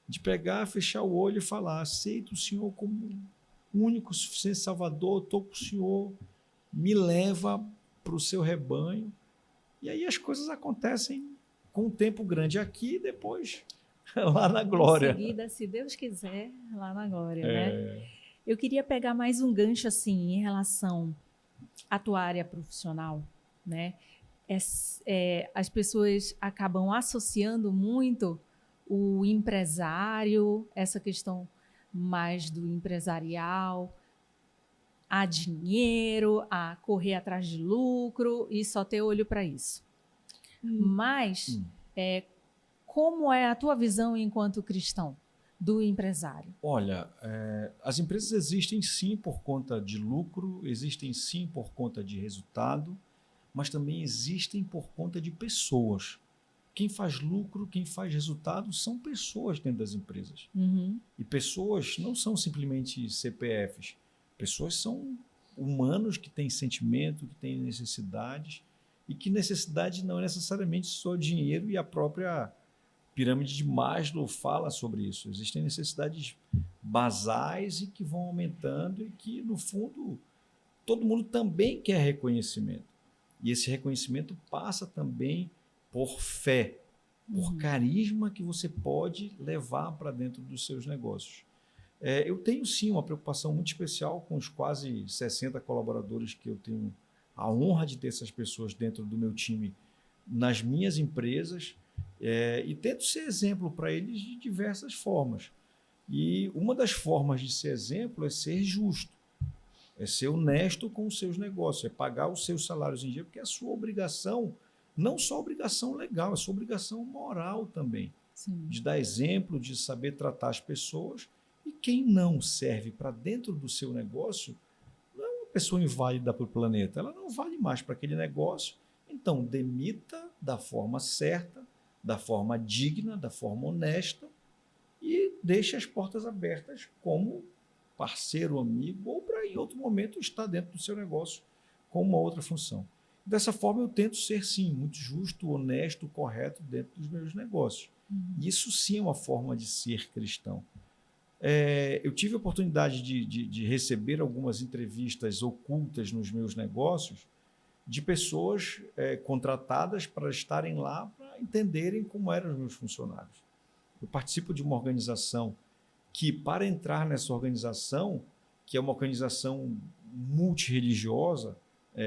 De pegar, fechar o olho e falar, aceito o Senhor como único, suficiente Salvador, estou com o Senhor, me leva para o seu rebanho. E aí as coisas acontecem com um tempo grande aqui e depois lá na glória.
Em seguida, se Deus quiser, lá na glória, né? Eu queria pegar mais um gancho assim em relação à tua área profissional, né? As pessoas acabam associando muito o empresário, essa questão mais do empresarial, a dinheiro, a correr atrás de lucro e só ter olho para isso. Mas como é a tua visão enquanto cristão do empresário?
Olha, as empresas existem sim por conta de lucro, existem sim por conta de resultado, mas também existem por conta de pessoas. Quem faz lucro, quem faz resultado são pessoas dentro das empresas. E pessoas não são simplesmente CPFs. Pessoas são humanos que têm sentimento, que têm necessidades, e que necessidade não é necessariamente só dinheiro, e a própria pirâmide de Maslow fala sobre isso. Existem necessidades basais e que vão aumentando e que, no fundo, todo mundo também quer reconhecimento. E esse reconhecimento passa também por fé, por carisma que você pode levar para dentro dos seus negócios. Eu tenho, sim, uma preocupação muito especial com os quase 60 colaboradores que eu tenho a honra de ter essas pessoas dentro do meu time nas minhas empresas, e tento ser exemplo para eles de diversas formas. E uma das formas de ser exemplo é ser justo. É ser honesto com os seus negócios, é pagar os seus salários em dia, porque é a sua obrigação, não só obrigação legal, é sua obrigação moral também. Sim. De dar exemplo, de saber tratar as pessoas. E quem não serve para dentro do seu negócio não é uma pessoa inválida para o planeta, ela não vale mais para aquele negócio. Então, demita da forma certa, da forma digna, da forma honesta e deixe as portas abertas como parceiro, amigo, ou para em outro momento estar dentro do seu negócio com uma outra função. Dessa forma eu tento ser, sim, muito justo, honesto, correto dentro dos meus negócios. Isso sim é uma forma de ser cristão. Eu tive a oportunidade de receber algumas entrevistas ocultas nos meus negócios de pessoas contratadas para estarem lá para entenderem como eram os meus funcionários. Eu participo de uma organização que, para entrar nessa organização, que é uma organização multirreligiosa,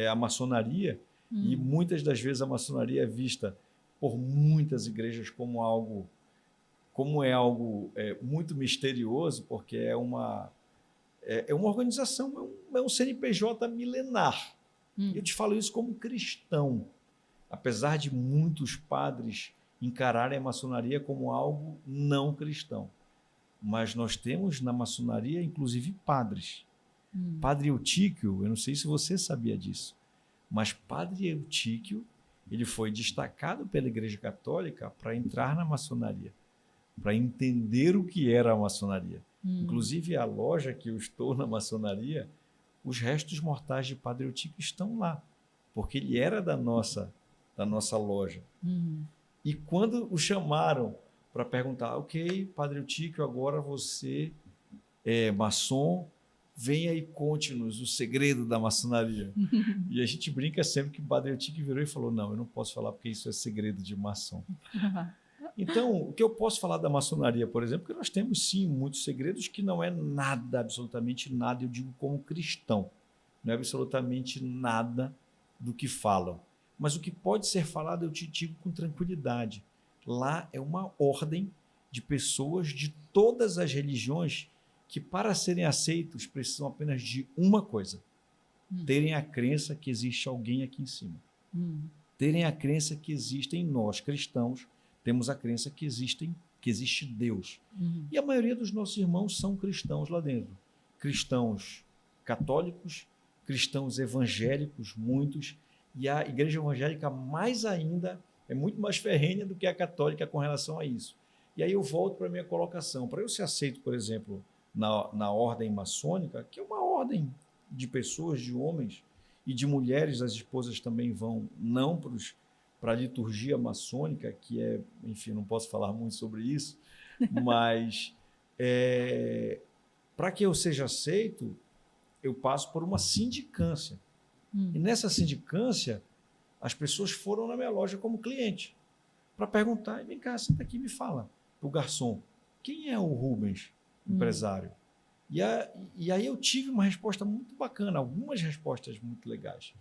a maçonaria, e muitas das vezes a maçonaria é vista por muitas igrejas como algo muito misterioso, porque é uma organização, é um CNPJ milenar. Eu te falo isso como cristão, apesar de muitos padres encararem a maçonaria como algo não cristão. Mas nós temos na maçonaria, inclusive, padres. Padre Eutíquio, eu não sei se você sabia disso, mas Padre Eutíquio, ele foi destacado pela Igreja Católica para entrar na maçonaria, para entender o que era a maçonaria. Inclusive, a loja que eu estou na maçonaria, os restos mortais de Padre Eutíquio estão lá, porque ele era da nossa loja. E quando o chamaram para perguntar, ok, Padre Eutíquio, agora você é maçom, venha e conte-nos o segredo da maçonaria. E a gente brinca sempre que o Padre Eutíquio virou e falou, não, eu não posso falar porque isso é segredo de maçom. Então, o que eu posso falar da maçonaria, por exemplo, porque nós temos sim muitos segredos que não é nada, absolutamente nada, eu digo como cristão, não é absolutamente nada do que falam. Mas o que pode ser falado, eu te digo com tranquilidade. Lá é uma ordem de pessoas de todas as religiões que, para serem aceitos, precisam apenas de uma coisa: terem a crença que existe alguém aqui em cima. Terem a crença que existem nós, cristãos, temos a crença que existe Deus. E a maioria dos nossos irmãos são cristãos lá dentro. Cristãos católicos, cristãos evangélicos, muitos. E a igreja evangélica, mais ainda, é muito mais ferrenha do que a católica com relação a isso. E aí eu volto para a minha colocação. Para eu ser aceito, por exemplo, na ordem maçônica, que é uma ordem de pessoas, de homens e de mulheres, as esposas também vão, não para a liturgia maçônica, que é, enfim, não posso falar muito sobre isso, mas para que eu seja aceito, eu passo por uma sindicância. E nessa sindicância, as pessoas foram na minha loja como cliente para perguntar, vem cá, senta aqui e me fala, para o garçom, quem é o Rubens, empresário? E aí eu tive uma resposta muito bacana, algumas respostas muito legais,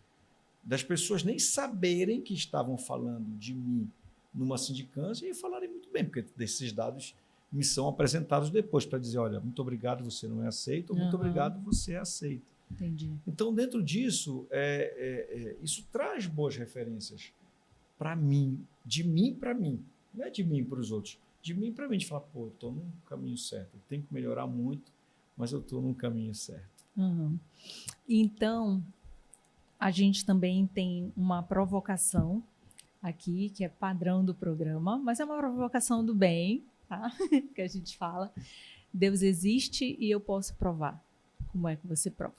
das pessoas nem saberem que estavam falando de mim numa sindicância e falarem muito bem, porque desses dados me são apresentados depois para dizer, olha, muito obrigado, você não é aceito, ou muito obrigado, você é aceito.
Entendi.
Então, dentro disso, isso traz boas referências para mim, de mim para mim, não é de mim para os outros, de mim para mim, de falar, pô, eu estou num caminho certo, eu tenho que melhorar muito, mas eu estou num caminho certo.
Então, a gente também tem uma provocação aqui, que é padrão do programa, mas é uma provocação do bem, tá? Que a gente fala. Deus existe e eu posso provar. Como é que você prova?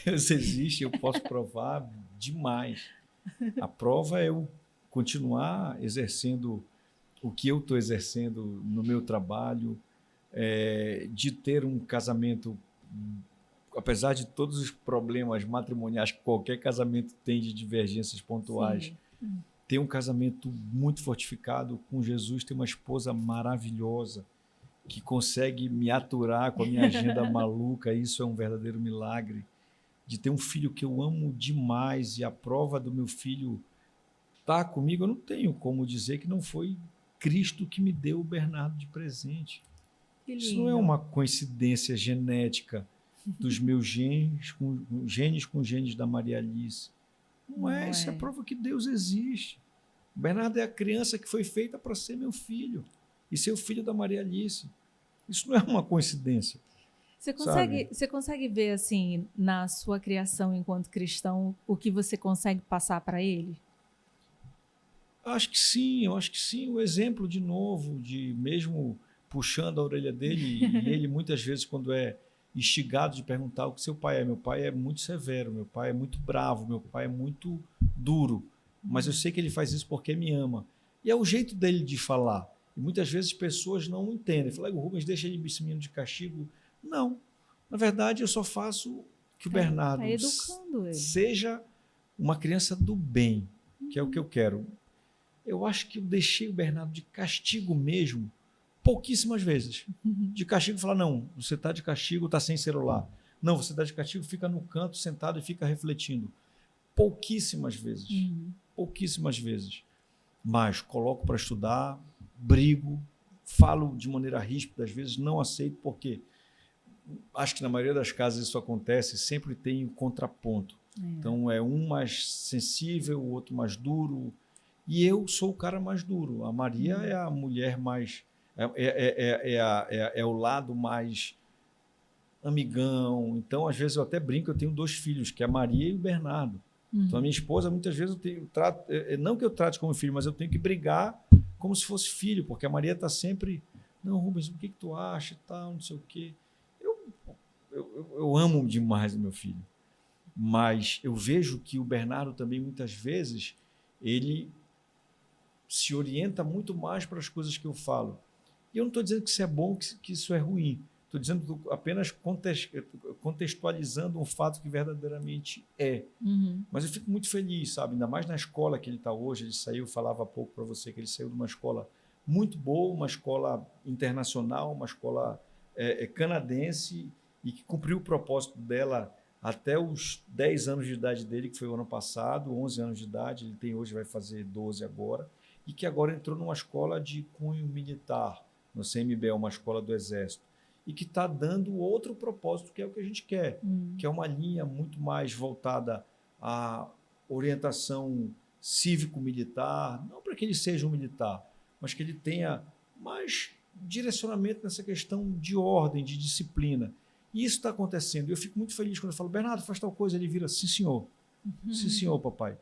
Deus existe, eu posso provar demais. A prova é eu continuar exercendo o que eu estou exercendo no meu trabalho, de ter um casamento, apesar de todos os problemas matrimoniais que qualquer casamento tem de divergências pontuais, ter um casamento muito fortificado com Jesus, ter uma esposa maravilhosa que consegue me aturar com a minha agenda maluca, isso é um verdadeiro milagre. De ter um filho que eu amo demais e a prova do meu filho estar comigo, eu não tenho como dizer que não foi Cristo que me deu o Bernardo de presente. Isso não é uma coincidência genética dos meus genes com genes da Maria Alice. Não é, isso é prova que Deus existe. O Bernardo é a criança que foi feita para ser meu filho e ser o filho da Maria Alice. Isso não é uma coincidência.
Você consegue ver, assim, na sua criação enquanto cristão, o que você consegue passar para ele?
Eu acho que sim. O exemplo, de novo, de mesmo puxando a orelha dele, e ele muitas vezes, quando é instigado de perguntar o que seu pai é. Meu pai é muito severo, meu pai é muito bravo, meu pai é muito duro, mas eu sei que ele faz isso porque me ama. E é o jeito dele de falar. E muitas vezes pessoas não entendem. Falam, Rubens, deixa ele esse menino de castigo. Não. Na verdade, eu só faço que o Bernardo seja uma criança do bem, que é o que eu quero. Eu acho que eu deixei o Bernardo de castigo mesmo pouquíssimas vezes. De castigo, falar, não, você está de castigo, está sem celular. Não, você está de castigo, fica no canto, sentado e fica refletindo. Pouquíssimas vezes. Pouquíssimas vezes. Mas coloco para estudar, brigo, falo de maneira ríspida, às vezes não aceito, porque acho que na maioria das casas isso acontece, sempre tem o contraponto. Então, é um mais sensível, o outro mais duro, e eu sou o cara mais duro. A Maria é a mulher mais... É o lado mais amigão. Então, às vezes, eu até brinco, eu tenho 2 filhos, que é a Maria e o Bernardo. Então, a minha esposa, muitas vezes, não que eu trate como filho, mas eu tenho que brigar como se fosse filho, porque a Maria está sempre... Não, Rubens, o que tu acha e tal, não sei o quê. Eu amo demais o meu filho, mas eu vejo que o Bernardo também, muitas vezes, ele se orienta muito mais para as coisas que eu falo. E eu não estou dizendo que isso é bom, que isso é ruim. Estou dizendo apenas contextualizando um fato que verdadeiramente é. Mas eu fico muito feliz, sabe? Ainda mais na escola que ele está hoje. Ele saiu, falava há pouco para você que ele saiu de uma escola muito boa, uma escola internacional, uma escola canadense, e que cumpriu o propósito dela até os 10 anos de idade dele, que foi o ano passado, 11 anos de idade, ele tem hoje, vai fazer 12 agora, e que agora entrou numa escola de cunho militar, no CMB, uma escola do Exército, e que está dando outro propósito, que é o que a gente quer, que é uma linha muito mais voltada à orientação cívico-militar, não para que ele seja um militar, mas que ele tenha mais direcionamento nessa questão de ordem, de disciplina. E isso está acontecendo. E eu fico muito feliz quando eu falo, Bernardo, faz tal coisa. Ele vira, sim, senhor. Sim, senhor, papai.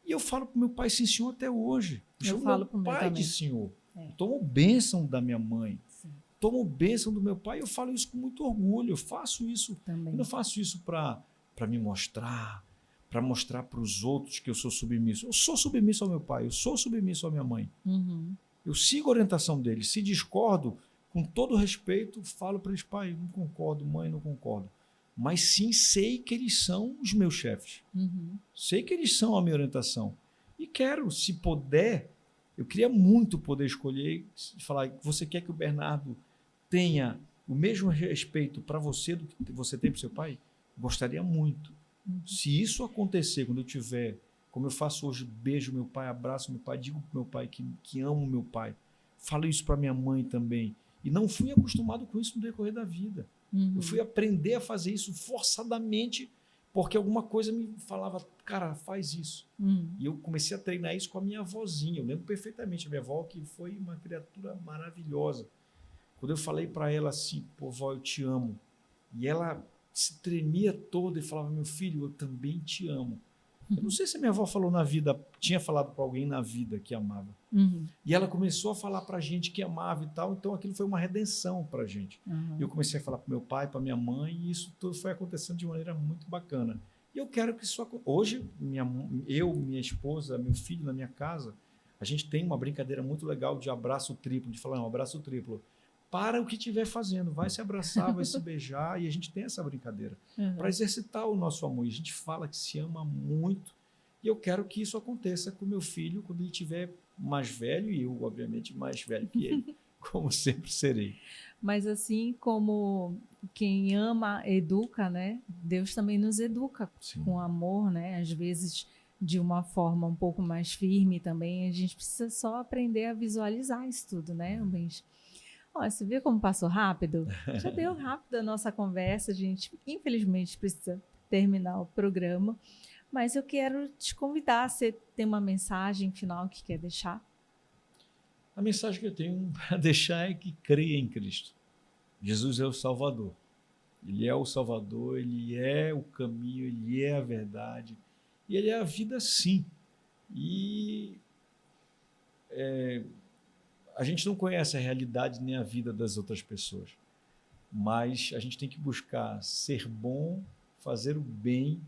E eu falo para o meu pai, sim, senhor, até hoje. Eu falo para o meu pai de senhor. Eu tomo bênção da minha mãe. Tomo bênção do meu pai. Eu falo isso com muito orgulho. Eu faço isso. Também. Eu não faço isso para me mostrar, para mostrar para os outros que eu sou submisso. Eu sou submisso ao meu pai. Eu sou submisso à minha mãe. Eu sigo a orientação deles. Se discordo, com todo respeito, falo para eles, pai, não concordo, mãe, não concordo. Mas sim, sei que eles são os meus chefes. Sei que eles são a minha orientação. E quero, se puder, eu queria muito poder escolher e falar, você quer que o Bernardo tenha o mesmo respeito para você do que você tem para o seu pai? Gostaria muito. Se isso acontecer, quando eu tiver, como eu faço hoje, beijo meu pai, abraço meu pai, digo para meu pai que amo meu pai, falo isso para minha mãe também. E não fui acostumado com isso no decorrer da vida. Eu fui aprender a fazer isso forçadamente, porque alguma coisa me falava, cara, faz isso. E eu comecei a treinar isso com a minha avózinha. Eu lembro perfeitamente a minha avó, que foi uma criatura maravilhosa. Quando eu falei para ela assim, pô, vó, eu te amo. E ela se tremia toda e falava, meu filho, eu também te amo. Eu não sei se a minha avó falou na vida, tinha falado para alguém na vida que amava. E ela começou a falar para a gente que amava e tal, então aquilo foi uma redenção para a gente. Eu comecei a falar para meu pai, para minha mãe, e isso tudo foi acontecendo de maneira muito bacana. E eu quero que isso aconteça. Hoje, minha esposa, meu filho na minha casa, a gente tem uma brincadeira muito legal de abraço triplo, de falar um abraço triplo. Para o que estiver fazendo, vai se abraçar, vai se beijar, e a gente tem essa brincadeira para exercitar o nosso amor. E a gente fala que se ama muito, e eu quero que isso aconteça com meu filho quando ele estiver mais velho, e eu, obviamente, mais velho que ele, como sempre serei.
Mas assim como quem ama educa, né? Deus também nos educa com amor, né? Às vezes de uma forma um pouco mais firme também. A gente precisa só aprender a visualizar isso tudo, né, Rubens? Ó, você viu como passou rápido? Já deu rápido a nossa conversa, a gente infelizmente precisa terminar o programa, mas eu quero te convidar, você tem uma mensagem final que quer deixar?
A mensagem que eu tenho para deixar é que creia em Cristo. Jesus é o Salvador. Ele é o Salvador, Ele é o caminho, Ele é a verdade, e Ele é a vida sim. E a gente não conhece a realidade nem a vida das outras pessoas, mas a gente tem que buscar ser bom, fazer o bem,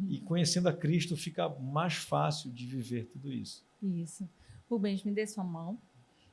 e conhecendo a Cristo fica mais fácil de viver tudo isso.
Isso. Rubens, me dê sua mão,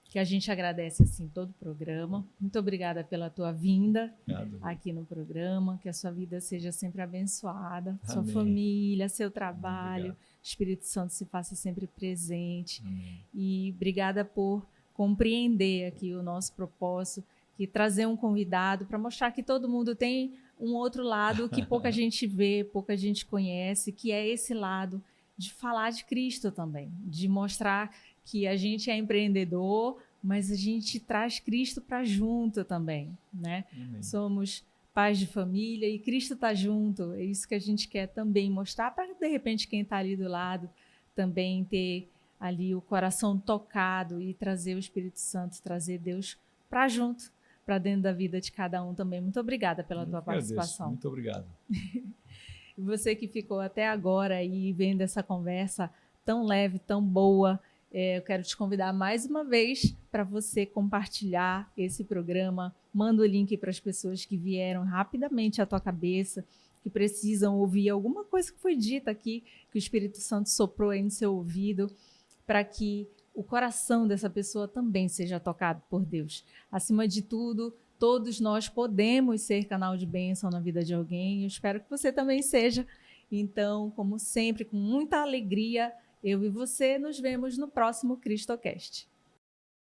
que a gente agradece assim todo o programa. Muito obrigada pela tua vinda aqui no programa, que a sua vida seja sempre abençoada, sua família, seu trabalho, Espírito Santo se faça sempre presente.
Amém.
E obrigada por compreender aqui o nosso propósito, que trazer um convidado para mostrar que todo mundo tem um outro lado que pouca gente vê, pouca gente conhece, que é esse lado de falar de Cristo também, de mostrar que a gente é empreendedor, mas a gente traz Cristo para junto também, né?
Amém.
Somos pais de família e Cristo está junto, é isso que a gente quer também mostrar para, de repente, quem está ali do lado também ter ali o coração tocado e trazer o Espírito Santo, trazer Deus para junto, para dentro da vida de cada um também. Muito obrigada pela tua participação.
Muito obrigado.
E você que ficou até agora aí vendo essa conversa tão leve, tão boa, eu quero te convidar mais uma vez para você compartilhar esse programa. Manda o link para as pessoas que vieram rapidamente à tua cabeça, que precisam ouvir alguma coisa que foi dita aqui, que o Espírito Santo soprou aí no seu ouvido, para que o coração dessa pessoa também seja tocado por Deus. Acima de tudo, todos nós podemos ser canal de bênção na vida de alguém. Eu espero que você também seja. Então, como sempre, com muita alegria, eu e você nos vemos no próximo CristoCast.